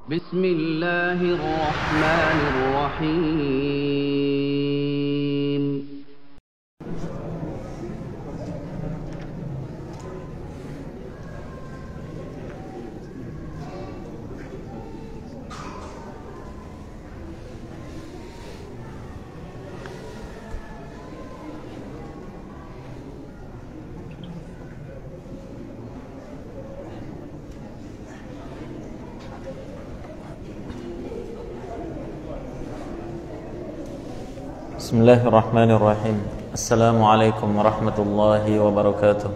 بسم الله الرحمن الرحيم Bismillahirrahmanirrahim. Assalamualaikum warahmatullahi wabarakatuh.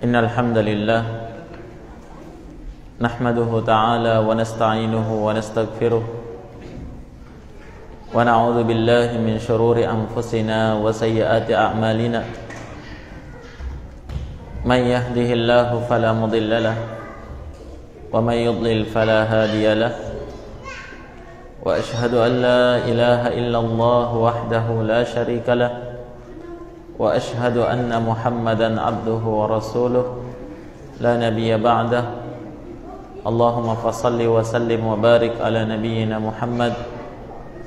Innal hamdalillah nahmaduhu ta'ala wa nasta'inuhu wa nastaghfiruh wa na'udzu billahi min shururi anfusina wa sayyiati a'malina. Man yahdihillahu fala mudilla lahu wa man yudlil fala hadiya lahu. وأشهد أن لا إله إلا الله وحده لا شريك له وأشهد أن محمدا عبده ورسوله لا نبي بعده. اللهم فصل وسلم وبارك على نبينا محمد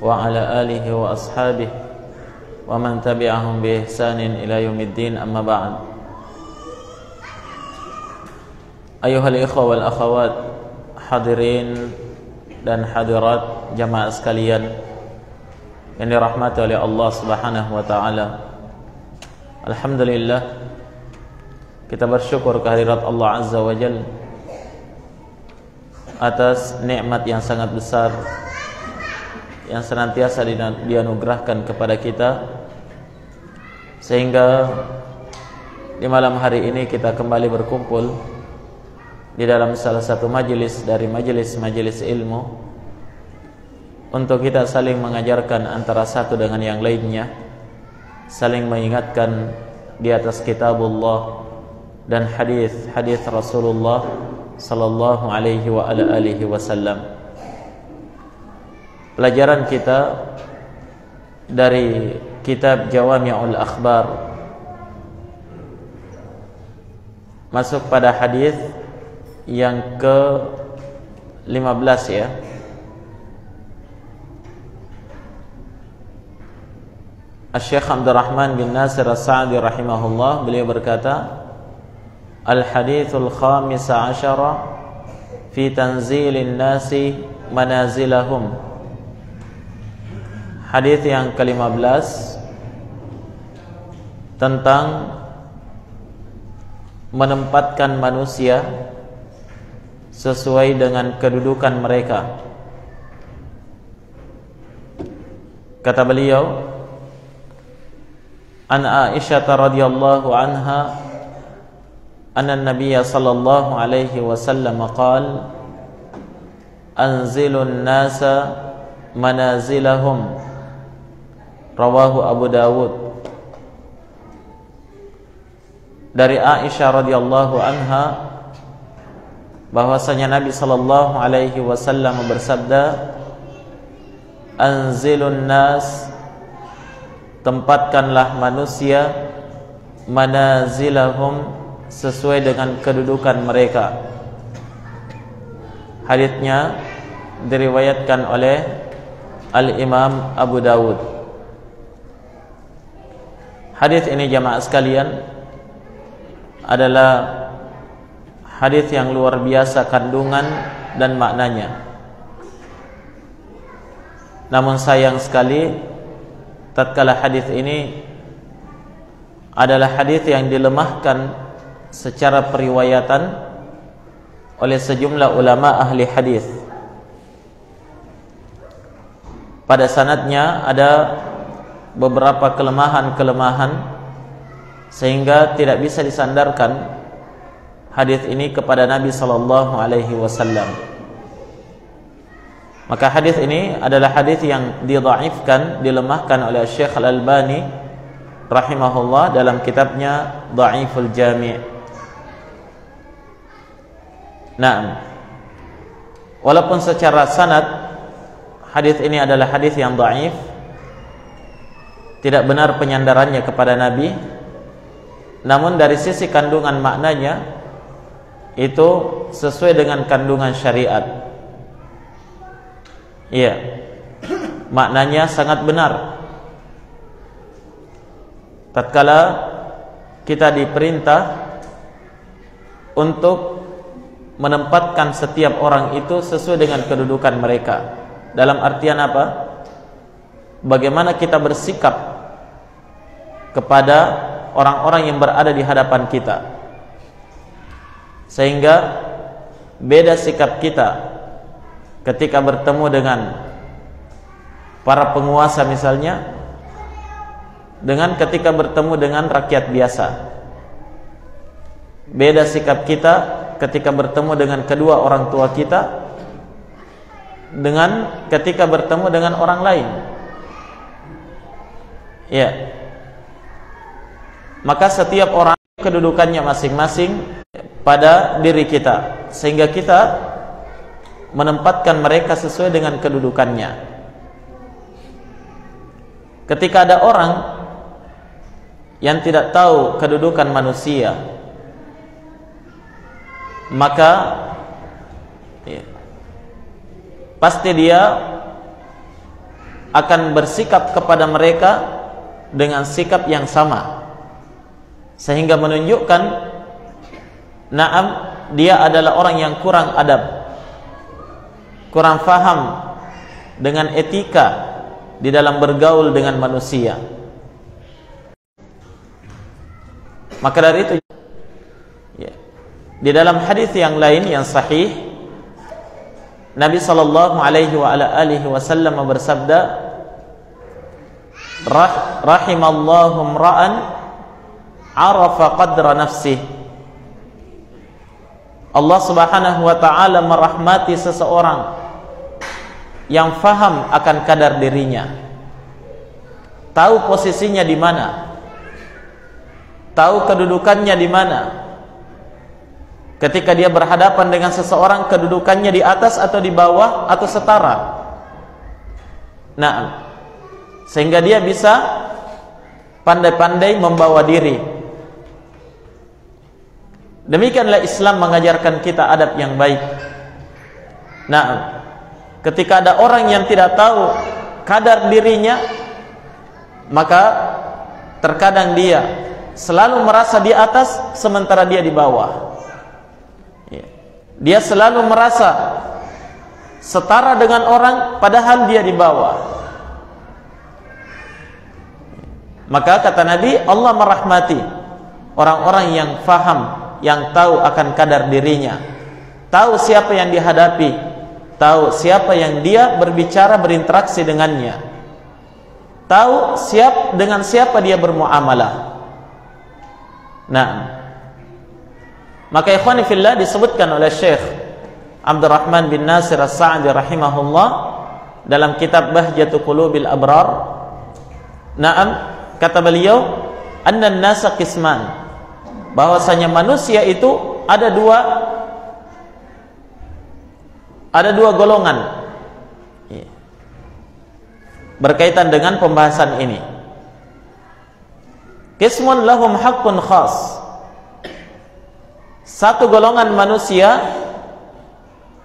وعلى آله وأصحابه ومن تبعهم بإحسان إلى يوم الدين. أما بعد. أيها الإخوة والأخوات hadirin dan hadirat jamaah sekalian yang dirahmati oleh Allah Subhanahu wa taala. Alhamdulillah, kita bersyukur kehadirat Allah Azza wa Jalla atas nikmat yang sangat besar yang senantiasa dianugerahkan kepada kita, sehingga di malam hari ini kita kembali berkumpul di dalam salah satu majelis dari majelis-majelis ilmu untuk kita saling mengajarkan antara satu dengan yang lainnya, saling mengingatkan di atas kitabullah dan hadis Rasulullah sallallahu alaihi wa ala alihi wasallam. Pelajaran kita dari kitab Jawami'ul Akhbar masuk pada hadis yang ke-15 ya. Asy-Syaikh Abdurrahman bin Nasir As-Sa'di rahimahullah, beliau berkata, Al-hadithul khamisa asyara fi tanzilin nasi manazilahum. Hadis yang ke-15 tentang menempatkan manusia sesuai dengan kedudukan mereka. Kata beliau, An Aisyah radhiyallahu anha anna Nabiy sallallahu alaihi wasallam qala anzilun nasa manazilahum. Rawahu Abu Dawud. Dari Aisyah radhiyallahu anha bahwasanya Nabi sallallahu alaihi wasallam bersabda, anzilun nas, tempatkanlah manusia manazilahum, sesuai dengan kedudukan mereka. Haditsnya diriwayatkan oleh Al-Imam Abu Dawud. Hadits ini jamaah sekalian adalah hadis yang luar biasa kandungan dan maknanya. Namun sayang sekali, tatkala hadis ini adalah hadis yang dilemahkan secara periwayatan oleh sejumlah ulama ahli hadis. Pada sanadnya ada beberapa kelemahan-kelemahan sehingga tidak bisa disandarkan hadis ini kepada Nabi sallallahu alaihi wasallam. Maka hadis ini adalah hadis yang didhaifkan, dilemahkan oleh Syekh Al-Albani rahimahullah dalam kitabnya Dhaiful Jami'. Nah, walaupun secara sanad hadis ini adalah hadis yang dhaif, tidak benar penyandarannya kepada Nabi, namun dari sisi kandungan maknanya itu sesuai dengan kandungan syariat. Iya, maknanya sangat benar. Tatkala kita diperintah untuk menempatkan setiap orang itu sesuai dengan kedudukan mereka. Dalam artian apa? Bagaimana kita bersikap kepada orang-orang yang berada di hadapan kita, sehingga beda sikap kita ketika bertemu dengan para penguasa misalnya, dengan ketika bertemu dengan rakyat biasa. Beda sikap kita ketika bertemu dengan kedua orang tua kita dengan ketika bertemu dengan orang lain. Ya. Maka setiap orang kedudukannya masing-masing pada diri kita, sehingga kita menempatkan mereka sesuai dengan kedudukannya. Ketika ada orang yang tidak tahu kedudukan manusia, maka pasti dia akan bersikap kepada mereka dengan sikap yang sama, sehingga menunjukkan na'am, dia adalah orang yang kurang adab, kurang faham dengan etika di dalam bergaul dengan manusia. Maka dari itu, di dalam hadis yang lain yang sahih, Nabi sallallahu alaihi wasallam bersabda, rahimallahu imra'an arafa qadra nafsih. Allah Subhanahu wa taala merahmati seseorang yang faham akan kadar dirinya, tahu posisinya di mana, tahu kedudukannya di mana. Ketika dia berhadapan dengan seseorang, kedudukannya di atas atau di bawah atau setara. Nah, sehingga dia bisa pandai-pandai membawa diri. Demikianlah Islam mengajarkan kita adab yang baik. Nah, ketika ada orang yang tidak tahu kadar dirinya, maka terkadang dia selalu merasa di atas sementara dia di bawah. Dia selalu merasa setara dengan orang padahal dia di bawah. Maka kata Nabi, Allah merahmati orang-orang yang faham, yang tahu akan kadar dirinya, tahu siapa yang dihadapi, tahu siapa yang dia berbicara, berinteraksi dengannya, tahu dengan siapa dia bermuamalah. Nah, maka ikhwani fillah, disebutkan oleh Syekh Abdurrahman bin Nasir As-Sa'di rahimahullah dalam kitab Bahjatul Qulubil Abrar. Naam, kata beliau, annan nasa qisman, bahwasanya manusia itu ada dua golongan berkaitan dengan pembahasan ini. Qismun lahum haqqun khas, satu golongan manusia,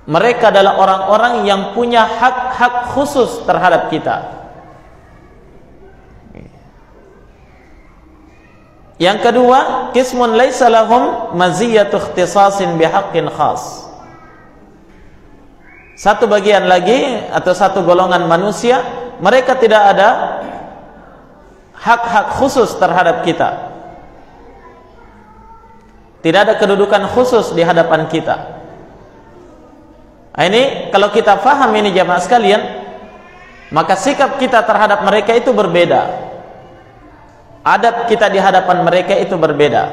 mereka adalah orang-orang yang punya hak-hak khusus terhadap kita. Yang kedua, qismun laisa lahum maziyatu ikhtisasin bihaqqin khas, satu bagian lagi atau satu golongan manusia, mereka tidak ada hak-hak khusus terhadap kita, tidak ada kedudukan khusus di hadapan kita. Nah, ini kalau kita faham ini jamaah sekalian, maka sikap kita terhadap mereka itu berbeda, adab kita di hadapan mereka itu berbeda.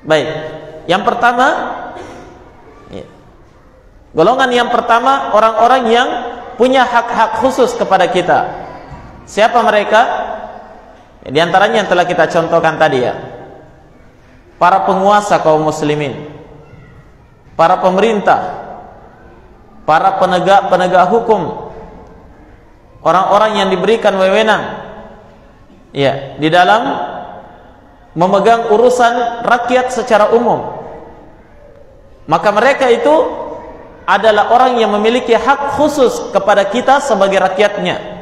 Baik, yang pertama, golongan yang pertama, orang-orang yang punya hak-hak khusus kepada kita. Siapa mereka? Di antaranya yang telah kita contohkan tadi ya, para penguasa kaum muslimin, para pemerintah, para penegak hukum, orang-orang yang diberikan wewenang ya di dalam memegang urusan rakyat secara umum. maka mereka itu adalah orang yang memiliki hak khusus kepada kita sebagai rakyatnya.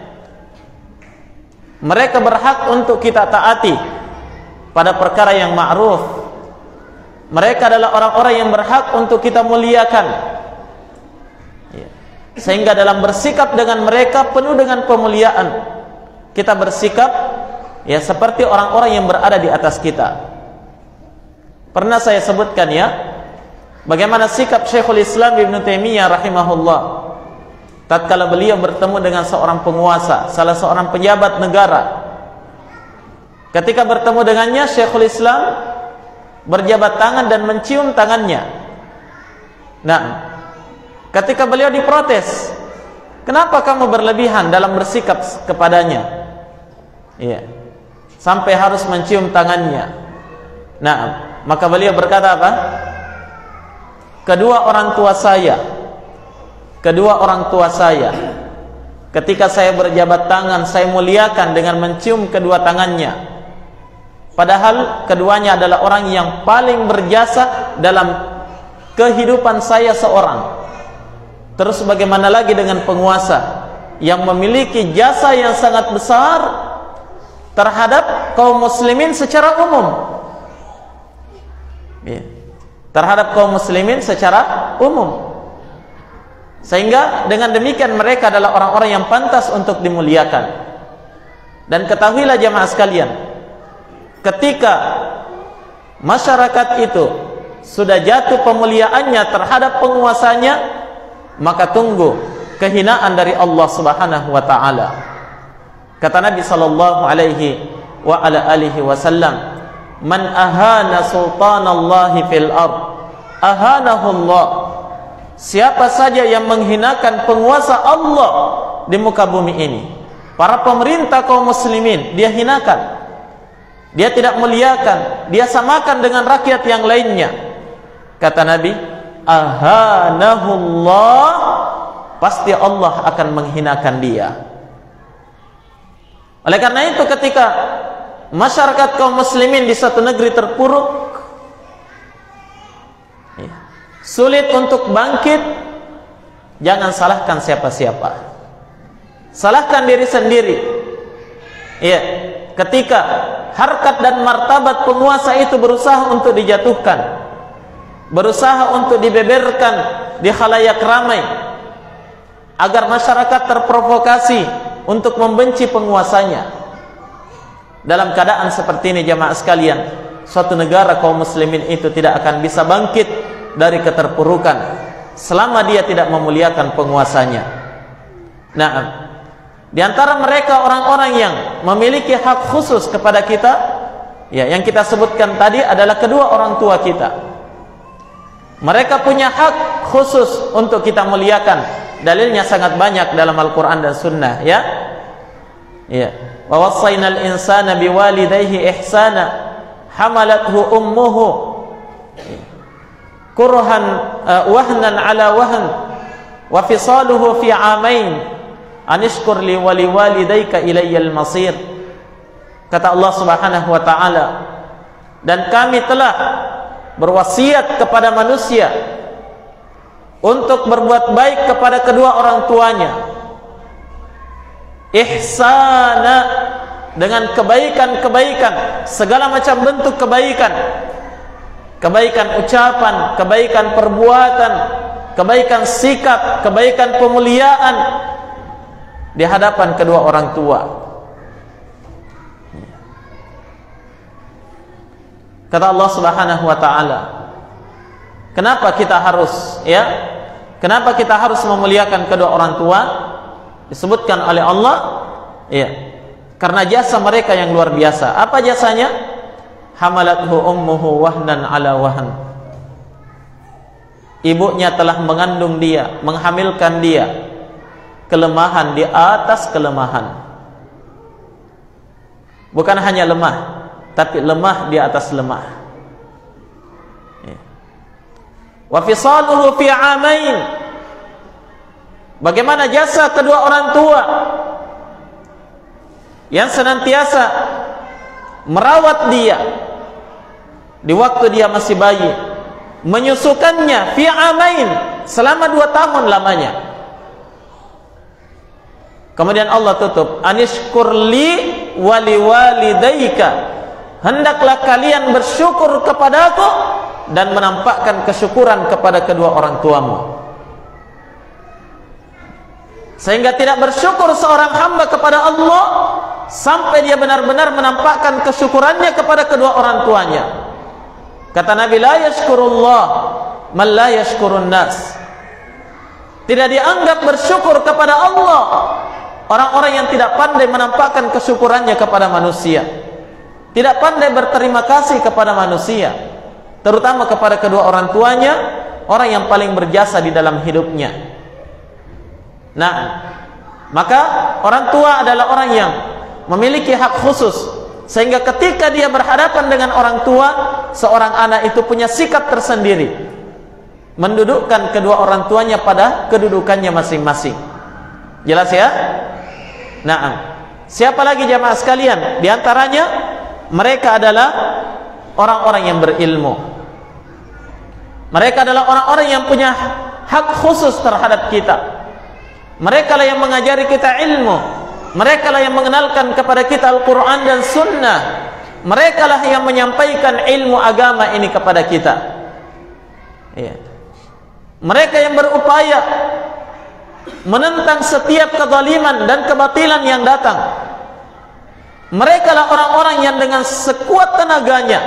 Mereka berhak untuk kita taati pada perkara yang ma'ruf. Mereka adalah orang-orang yang berhak untuk kita muliakan, sehingga dalam bersikap dengan mereka penuh dengan pemuliaan. Kita bersikap ya seperti orang-orang yang berada di atas kita. Pernah saya sebutkan ya, bagaimana sikap Syekhul Islam Ibnu Taimiyah rahimahullah tatkala beliau bertemu dengan seorang penguasa, salah seorang pejabat negara. Ketika bertemu dengannya, Syekhul Islam berjabat tangan dan mencium tangannya. Nah, ketika beliau diprotes, kenapa kamu berlebihan dalam bersikap kepadanya? Iya, sampai harus mencium tangannya. Nah, maka beliau berkata apa? Kedua orang tua saya, ketika saya berjabat tangan, saya muliakan dengan mencium kedua tangannya. Padahal keduanya adalah orang yang paling berjasa dalam kehidupan saya seorang. Terus bagaimana lagi dengan penguasa yang memiliki jasa yang sangat besar terhadap kaum muslimin secara umum, terhadap kaum muslimin secara umum. Sehingga dengan demikian mereka adalah orang-orang yang pantas untuk dimuliakan. Dan ketahuilah jamaah sekalian, ketika masyarakat itu sudah jatuh pemuliaannya terhadap penguasanya, maka tunggu kehinaan dari Allah Subhanahu wa taala. Kata Nabi sallallahu alaihi wa ala alihi wasallam, "Man ahana sultanallahi fil ard, ahanahu Allah." Siapa saja yang menghinakan penguasa Allah di muka bumi ini, para pemerintah kaum muslimin, dia hinakan, dia tidak muliakan, dia samakan dengan rakyat yang lainnya. Kata Nabi, ahanahullah, pasti Allah akan menghinakan dia. Oleh karena itu, ketika masyarakat kaum muslimin di satu negeri terpuruk, sulit untuk bangkit, jangan salahkan siapa-siapa, salahkan diri sendiri. Iya, ketika harkat dan martabat penguasa itu berusaha untuk dijatuhkan, berusaha untuk dibeberkan di khalayak ramai, agar masyarakat terprovokasi untuk membenci penguasanya. Dalam keadaan seperti ini jamaah sekalian, suatu negara kaum muslimin itu tidak akan bisa bangkit dari keterpurukan selama dia tidak memuliakan penguasanya. Nah, di antara mereka orang-orang yang memiliki hak khusus kepada kita, ya, yang kita sebutkan tadi adalah kedua orang tua kita. Mereka punya hak khusus untuk kita muliakan. Dalilnya sangat banyak dalam Al-Quran dan Sunnah, ya. Ya. Wa wassaynal insana biwalidayhi ihsana hamalathu ummuhu kurhan wahnan ala wahn wa fisaluhu fi 'amain anishkur li wa liwalidayka ilayyal masir. Kata Allah Subhanahu wa taala, dan kami telah berwasiat kepada manusia untuk berbuat baik kepada kedua orang tuanya, ihsana, dengan kebaikan-kebaikan, segala macam bentuk kebaikan, kebaikan ucapan, kebaikan perbuatan, kebaikan sikap, kebaikan pemuliaan di hadapan kedua orang tua. Kata Allah Subhanahu wa taala, kenapa kita harus, ya, kenapa kita harus memuliakan kedua orang tua? Disebutkan oleh Allah, ya, karena jasa mereka yang luar biasa. Apa jasanya? Hamalathu ummuhu wahnan ala wahn. Ibunya telah mengandung dia, menghamilkan dia, kelemahan di atas kelemahan. Bukan hanya lemah, tapi lemah di atas lemah. Wa fisaluhu fi 'amain. Bagaimana jasa kedua orang tua yang senantiasa merawat dia di waktu dia masih bayi, menyusukannya fi amain, selama 2 tahun lamanya. Kemudian Allah tutup, anishkurli wali walidaika, hendaklah kalian bersyukur kepadaku dan menampakkan kesyukuran kepada kedua orang tuamu. Sehingga tidak bersyukur seorang hamba kepada Allah sampai dia benar-benar menampakkan kesyukurannya kepada kedua orang tuanya. Kata Nabi, la yashkurullah man la yashkurun nas. Tidak dianggap bersyukur kepada Allah orang-orang yang tidak pandai menampakkan kesyukurannya kepada manusia, tidak pandai berterima kasih kepada manusia, terutama kepada kedua orang tuanya, orang yang paling berjasa di dalam hidupnya. Nah, maka orang tua adalah orang yang memiliki hak khusus, sehingga ketika dia berhadapan dengan orang tua, seorang anak itu punya sikap tersendiri, mendudukkan kedua orang tuanya pada kedudukannya masing-masing. Jelas ya? Nah, siapa lagi jamaah sekalian? Di antaranya mereka adalah orang-orang yang berilmu. Mereka adalah orang-orang yang punya hak khusus terhadap kita. Mereka lah yang mengajari kita ilmu. Mereka lah yang mengenalkan kepada kita Al-Quran dan Sunnah. Mereka lah yang menyampaikan ilmu agama ini kepada kita. Ya. Mereka yang berupaya menentang setiap kezaliman dan kebatilan yang datang. Mereka lah orang-orang yang dengan sekuat tenaganya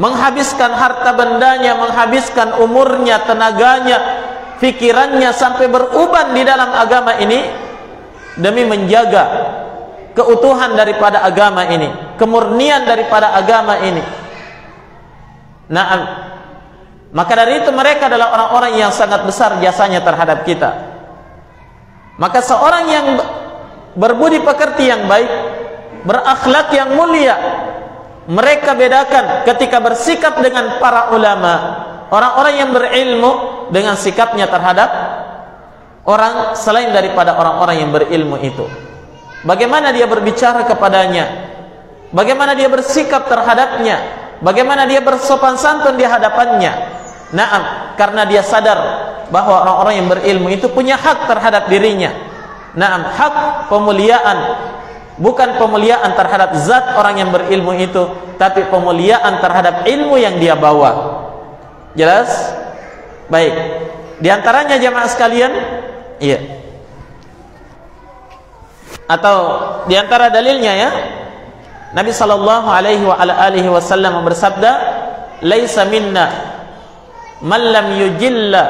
menghabiskan harta bendanya, menghabiskan umurnya, tenaganya, pikirannya sampai beruban di dalam agama ini demi menjaga keutuhan daripada agama ini, kemurnian daripada agama ini. Nah, maka dari itu mereka adalah orang-orang yang sangat besar jasanya terhadap kita. Maka seorang yang berbudi pekerti yang baik, berakhlak yang mulia, mereka bedakan ketika bersikap dengan para ulama, orang-orang yang berilmu, dengan sikapnya terhadap orang selain daripada orang-orang yang berilmu itu. Bagaimana dia berbicara kepadanya, bagaimana dia bersikap terhadapnya, bagaimana dia bersopan santun di hadapannya. Naam, karena dia sadar bahwa orang-orang yang berilmu itu punya hak terhadap dirinya. Naam, hak pemuliaan, bukan pemuliaan terhadap zat orang yang berilmu itu, tapi pemuliaan terhadap ilmu yang dia bawa. Jelas? Baik. Di antaranya jamaah sekalian, iya. Atau di antara dalilnya ya, Nabi sallallahu alaihi wa ala alihi wasallam bersabda, "Laisa minna man lam yujilla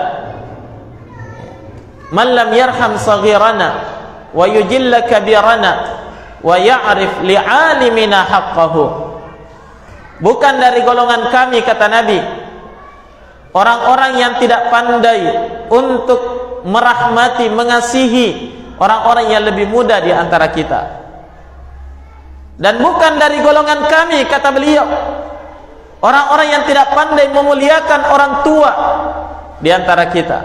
man lam yarham saghirana wa yujilla kabirana wa ya'rif li'alimina haqqahu." Bukan dari golongan kami, kata Nabi, orang-orang yang tidak pandai untuk merahmati, mengasihi orang-orang yang lebih muda di antara kita. Dan bukan dari golongan kami, kata beliau, orang-orang yang tidak pandai memuliakan orang tua di antara kita.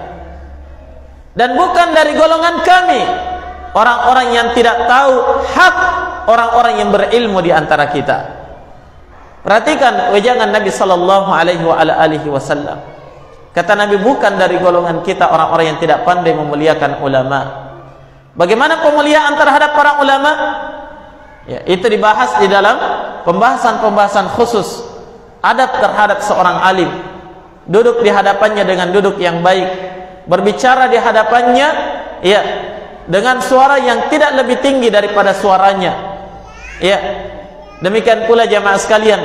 Dan bukan dari golongan kami, orang-orang yang tidak tahu hak orang-orang yang berilmu di antara kita. Perhatikan wejangan Nabi sallallahu alaihi wasallam. Kata Nabi, bukan dari golongan kita orang-orang yang tidak pandai memuliakan ulama. Bagaimana pemuliaan terhadap para ulama? Ya, itu dibahas di dalam pembahasan-pembahasan khusus. Adab terhadap seorang alim, duduk di hadapannya dengan duduk yang baik, berbicara di hadapannya ya dengan suara yang tidak lebih tinggi daripada suaranya. Ya. Demikian pula jamaah sekalian,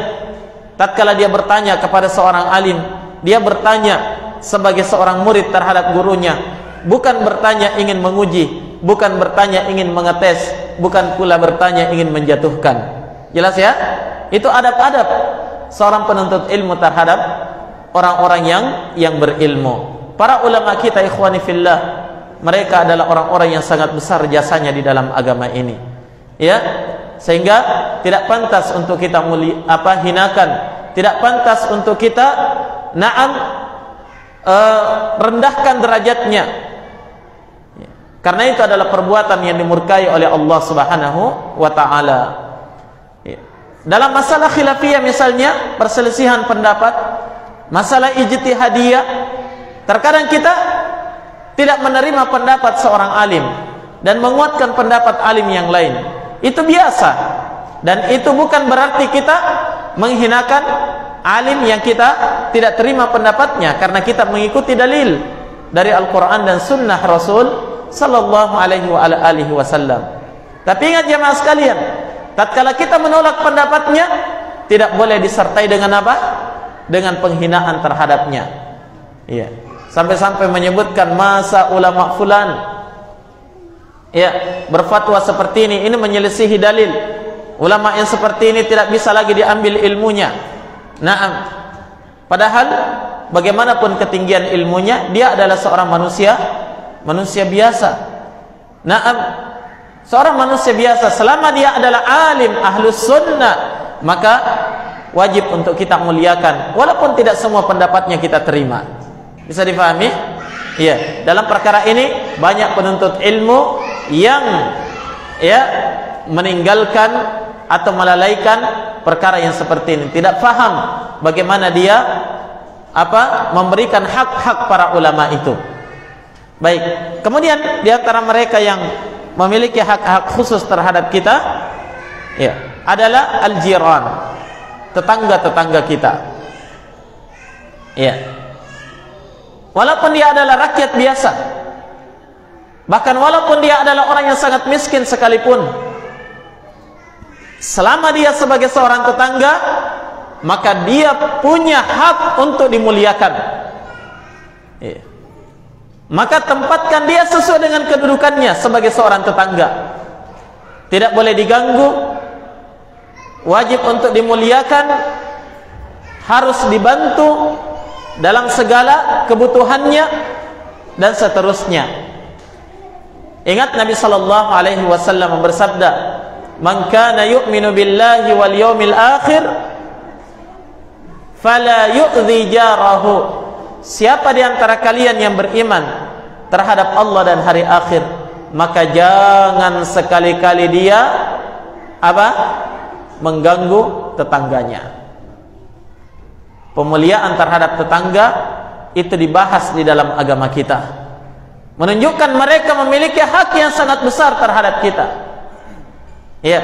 tatkala dia bertanya kepada seorang alim, dia bertanya sebagai seorang murid terhadap gurunya, bukan bertanya ingin menguji, bukan bertanya ingin mengetes, bukan pula bertanya ingin menjatuhkan. Jelas ya? Itu adab-adab seorang penuntut ilmu terhadap orang-orang yang berilmu. Para ulama kita ikhwani fillah, mereka adalah orang-orang yang sangat besar jasanya di dalam agama ini. Ya, sehingga tidak pantas untuk kita hinakan, tidak pantas untuk kita rendahkan derajatnya. Karena itu adalah perbuatan yang dimurkai oleh Allah Subhanahu wa taala. Dalam masalah khilafiyah misalnya, perselisihan pendapat, masalah ijtihadiyah, terkadang kita tidak menerima pendapat seorang alim dan menguatkan pendapat alim yang lain. Itu biasa, dan itu bukan berarti kita menghinakan alim yang kita tidak terima pendapatnya, karena kita mengikuti dalil dari Al-Quran dan Sunnah Rasul Sallallahu Alaihi Wasallam. Tapi ingat jemaah sekalian, tatkala kita menolak pendapatnya, tidak boleh disertai dengan apa? Dengan penghinaan terhadapnya. Iya. Sampai-sampai menyebutkan masa ulama fulan, ya, berfatwa seperti ini menyelisihi dalil. Ulama yang seperti ini tidak bisa lagi diambil ilmunya. Naam. Padahal bagaimanapun ketinggian ilmunya, dia adalah seorang manusia biasa. Naam. Seorang manusia biasa, selama dia adalah alim ahlus sunnah, maka wajib untuk kita muliakan, walaupun tidak semua pendapatnya kita terima. Bisa difahami? Iya. Dalam perkara ini banyak penuntut ilmu yang meninggalkan atau melalaikan perkara yang seperti ini, tidak faham bagaimana dia memberikan hak-hak para ulama itu. Baik. Kemudian di antara mereka yang memiliki hak-hak khusus terhadap kita, ya, adalah al-jiran, tetangga-tetangga kita. Ya. Walaupun dia adalah rakyat biasa, bahkan walaupun dia adalah orang yang sangat miskin sekalipun, selama dia sebagai seorang tetangga, maka dia punya hak untuk dimuliakan. Ya. Maka tempatkan dia sesuai dengan kedudukannya sebagai seorang tetangga. Tidak boleh diganggu, wajib untuk dimuliakan, harus dibantu dalam segala kebutuhannya, dan seterusnya. Ingat Nabi sallallahu alaihi wasallam bersabda, "Man kana yu'minu billahi wal yawmil akhir fala yu'dhi jarahu." Siapa di antara kalian yang beriman terhadap Allah dan hari akhir, maka jangan sekali-kali dia mengganggu tetangganya. Pemuliaan terhadap tetangga itu dibahas di dalam agama kita, menunjukkan mereka memiliki hak yang sangat besar terhadap kita. Ya.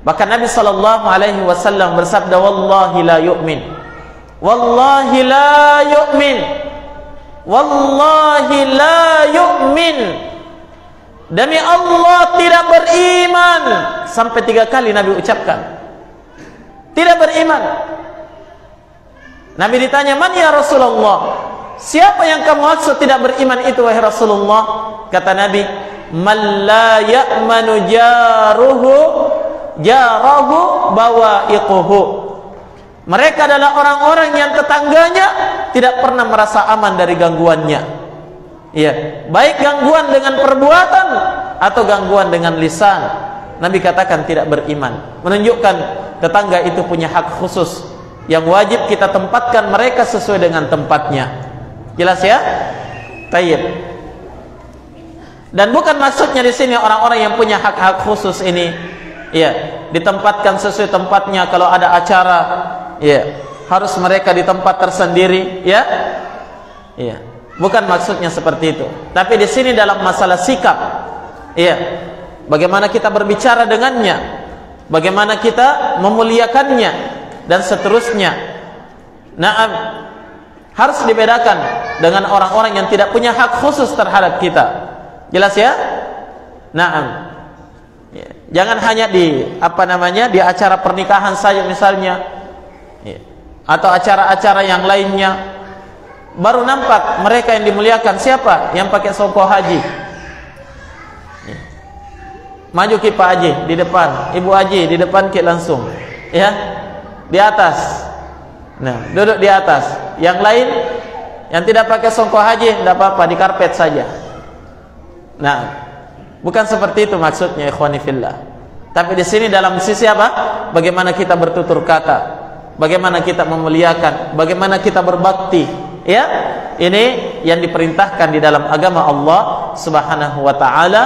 Bahkan Nabi sallallahu alaihi wasallam bersabda, "Wallahi la yu'min. Wallahi la yu'min. Wallahi la yu'min." Demi Allah tidak beriman. Sampai 3 kali Nabi ucapkan. Tidak beriman. Nabi ditanya, "Man ya Rasulullah? Siapa yang kamu maksud tidak beriman itu wahai Rasulullah?" Kata Nabi, "Man la ya'manu jarahu bawa'iquhu." Mereka adalah orang-orang yang tetangganya tidak pernah merasa aman dari gangguannya. Iya, baik gangguan dengan perbuatan atau gangguan dengan lisan. Nabi katakan tidak beriman, menunjukkan tetangga itu punya hak khusus yang wajib kita tempatkan mereka sesuai dengan tempatnya. Jelas ya? Tayyib. Dan bukan maksudnya di sini orang-orang yang punya hak-hak khusus ini, ya, ditempatkan sesuai tempatnya. Kalau ada acara, ya, harus mereka di tempat tersendiri, ya. Ya. Bukan maksudnya seperti itu. Tapi di sini dalam masalah sikap, ya, bagaimana kita berbicara dengannya, bagaimana kita memuliakannya, dan seterusnya. Naam, harus dibedakan dengan orang-orang yang tidak punya hak khusus terhadap kita. Jelas ya? Naam. Ya. Jangan hanya di di acara pernikahan saja misalnya, ya, atau acara-acara yang lainnya, baru nampak mereka yang dimuliakan siapa? Yang pakai songkok haji. Ya. Maju ki Pak Haji di depan, Ibu Haji di depan ki langsung, ya, di atas. Nah, duduk di atas. Yang lain yang tidak pakai songkok haji tidak apa-apa, di karpet saja. Nah, bukan seperti itu maksudnya, ikhwani fillah. Tapi di sini dalam sisi apa? Bagaimana kita bertutur kata, bagaimana kita memuliakan, bagaimana kita berbakti, ya. Ini yang diperintahkan di dalam agama Allah Subhanahu wa taala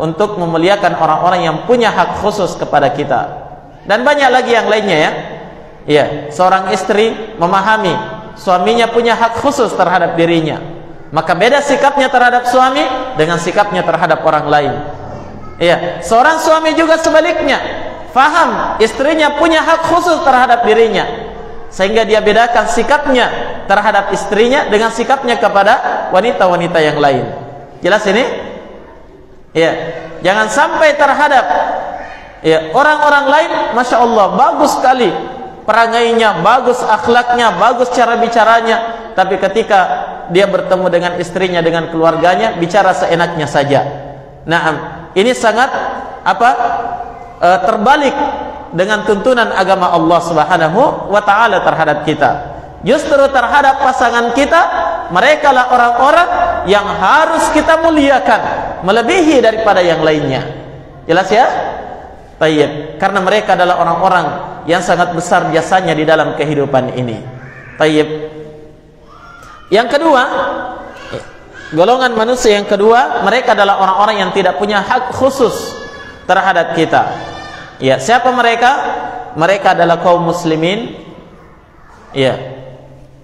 untuk memuliakan orang-orang yang punya hak khusus kepada kita. Dan banyak lagi yang lainnya, ya. Ya, seorang istri memahami suaminya punya hak khusus terhadap dirinya, maka beda sikapnya terhadap suami dengan sikapnya terhadap orang lain. Iya, seorang suami juga sebaliknya, faham istrinya punya hak khusus terhadap dirinya, sehingga dia bedakan sikapnya terhadap istrinya dengan sikapnya kepada wanita-wanita yang lain. Jelas ini? Iya, jangan sampai terhadap orang-orang lain, masya Allah, bagus sekali perangainya, bagus akhlaknya, bagus cara bicaranya, tapi ketika dia bertemu dengan istrinya, dengan keluarganya, bicara seenaknya saja. Nah, ini sangat terbalik dengan tuntunan agama Allah Subhanahu wa taala terhadap kita. Justru terhadap pasangan kita, mereka lah orang-orang yang harus kita muliakan melebihi daripada yang lainnya. Jelas ya? Tayyib. Karena mereka adalah orang-orang yang sangat besar jasanya di dalam kehidupan ini. Tayyib. Yang kedua, golongan manusia yang kedua, mereka adalah orang-orang yang tidak punya hak khusus terhadap kita. Ya, siapa mereka? Mereka adalah kaum muslimin. Ya,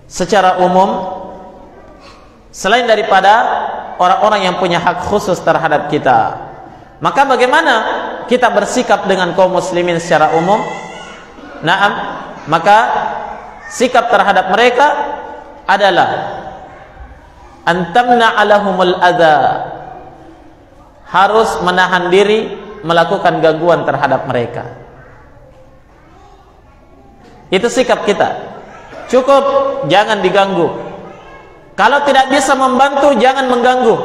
secara umum, selain daripada orang-orang yang punya hak khusus terhadap kita. Maka bagaimana kita bersikap dengan kaum muslimin secara umum? Naam, maka sikap terhadap mereka adalah antamna alahumul adza, harus menahan diri melakukan gangguan terhadap mereka. Itu sikap kita. Cukup jangan diganggu. Kalau tidak bisa membantu, jangan mengganggu.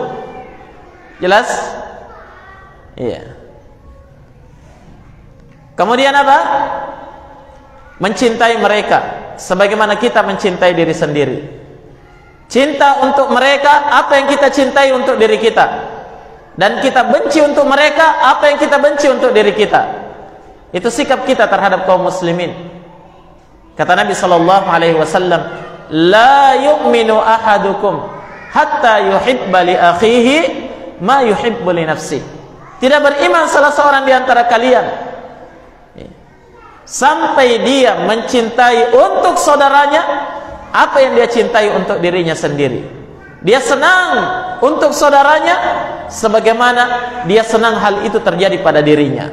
Jelas? Iya. Kemudian apa? Mencintai mereka sebagaimana kita mencintai diri sendiri. Cinta untuk mereka apa yang kita cintai untuk diri kita, dan kita benci untuk mereka apa yang kita benci untuk diri kita. Itu sikap kita terhadap kaum muslimin. Kata Nabi sallallahu alaihi wasallam, la yu'minu ahadukum hatta yuhibba li akhihi ma yuhibbu li nafsihi. Tidak beriman salah seorang di antara kalian sampai dia mencintai untuk saudaranya apa yang dia cintai untuk dirinya sendiri. Dia senang untuk saudaranya sebagaimana dia senang hal itu terjadi pada dirinya.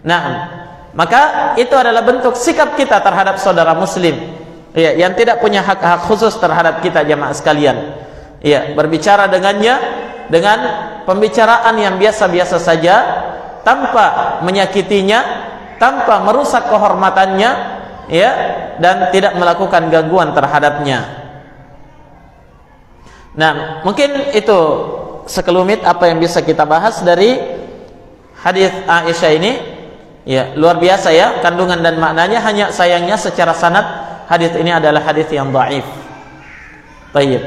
Nah, maka itu adalah bentuk sikap kita terhadap saudara muslim, ya, yang tidak punya hak khusus terhadap kita, jamaah sekalian. Ya, berbicara dengannya dengan pembicaraan yang biasa-biasa saja, tanpa menyakitinya, tanpa merusak kehormatannya, ya, dan tidak melakukan gangguan terhadapnya. Nah, mungkin itu sekelumit apa yang bisa kita bahas dari hadis Aisyah ini. Ya, luar biasa ya kandungan dan maknanya. Hanya sayangnya secara sanad hadis ini adalah hadis yang dhaif. Baik.